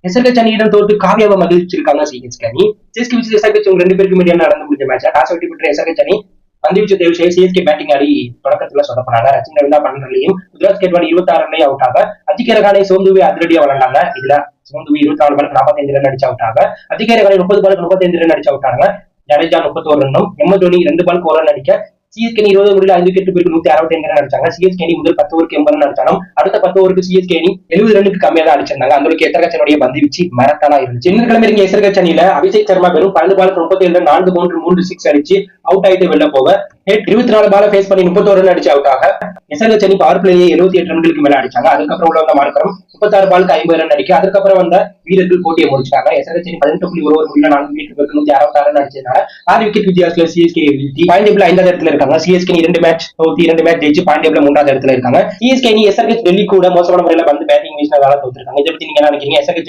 SRH அணியிடம் தோற்று காவியாவை மகிழ்ச்சிருக்காங்க CSK அணி. CSK விச்சு SRH ரெண்டு பேருக்கு மீடியா நடந்து முடிஞ்ச மேட்ச் டாஸ் வெட்டி பெற்ற எஸ்ஆர்ஹெச் அணி பந்துவீச்சு தேர்வு செய்ய சிஎஸ்கே பேட்டிங் ஆடி தொடக்கத்துல சொதப்பினாங்க. ரச்சின் ரவீந்திரா 12 ரன்லையும் குஜராத் கேட்வாடி 26 ரன்லையும் அவுட் ஆக அதிக ரகானை சோந்துவே அதிரடியா விளையாண்டாங்க. இதுல சோந்துவே 24 பாலுக்கு 45 ரன் அடிச்சு அவுட் ஆக அதிக ரகானை 30 பாலுக்கு 35 ரன் அடிச்சு அவுட் ஆனாங்க. ஜடேஜா 31 ரன்னும் எம் தோனி 2 பாலுக்கு 1 ரன் அடிக்க சிஎஸ்கே 20 முடியல 5 விக்கெட் பேருக்கு 165 ரன் அடிச்சாங்க. சிஎஸ்கே அணி முதல் 10 ஓவருக்கு 80 ரன் அடிச்சாலும் அடுத்த 10 ஓவருக்கு சிஎஸ்கே அணி 70 ரன்னுக்கு கம்மியா தான் அடிச்சிருந்தாங்க. அந்த அளவுக்கு எஸ்ஆர்ஹெச் பந்து வீச்சு மரத்தானா இருந்துச்சு. திங்கட்கிழமை இருக்க எஸ்ஆர்ஹெச் அணியில அபிஷேக் சர்மா வெறும் 12 பாலுக்கு 37 ரன் 4 பவுண்டரி 3 6 அடிச்சு அவுட் ஆயிட்டு வெளில போக 24 பால பேஸ் பண்ணி 31 ரன் அடிச்சு அவுட் ஆக எஸ்ஆர்ஹெச் அணி பவர் பிளேயே 78 ரன்களுக்கு மேல அடிச்சாங்க. அதுக்கப்புறம் உள்ள வந்த மார்க்கரும் 36 பாலுக்கு 50 ரன் அடிக்க அதுக்கப்புறம் வந்த வீரர்கள் போட்டியை முடிச்சாங்க. எஸ்ஆர்ஹெச் அணி 18.1 ஓவர் முடியல 4 விக்கெட் பேருக்கு 166 ரன் அடிச்சதுனால 6 விக்கெட் வித்தியாசத்துல சிஎஸ்கே வீழ்த்தி பாயிண்ட் டேபிள்ல 5வது இடத்துல இருக்காங்க. சிஎஸ்கே 2 மேட்ச் தோத்தி 2 மேட்ச் ஜெயிச்சு பாயிண்ட் டேபிள்ல 3வது இடத்துல இருக்காங்க. சிஎஸ்கே எஸ்ஆர்ஹெச் டெல்லி கூட மோசமான முறையில வந்து பேட்டிங் வீசினதால தோத்துருக்காங்க. இதை பத்தி நீங்க என்ன நினைக்கிறீங்க? எஸ்ஆர்ஹெச்